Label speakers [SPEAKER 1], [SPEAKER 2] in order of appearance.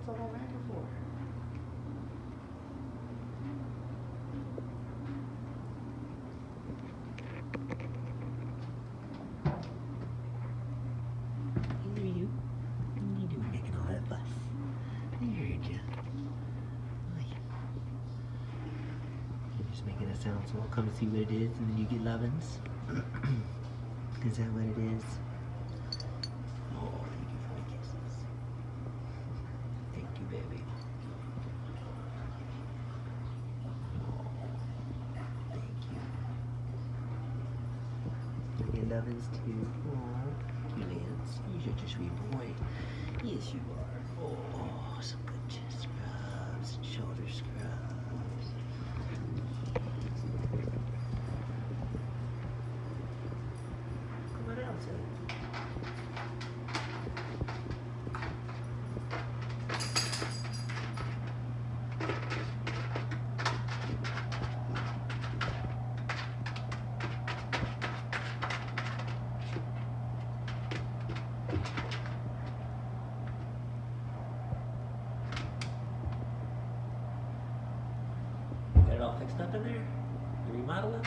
[SPEAKER 1] What's all that matter for? Either you. What are you doing making all that fuss? I heard you. You're just making a sound so I'll come see what it is and then you get lovin's. Is that what it is? Oh, thank you for the kisses. Thank you, baby. Oh, thank you. You get lovin's too. Oh, you Lance. You're such a sweet boy. Yes, you are. Oh, some good chest scrubs and shoulder scrubs. Come on out, son. Got it all fixed up in there? You remodel it?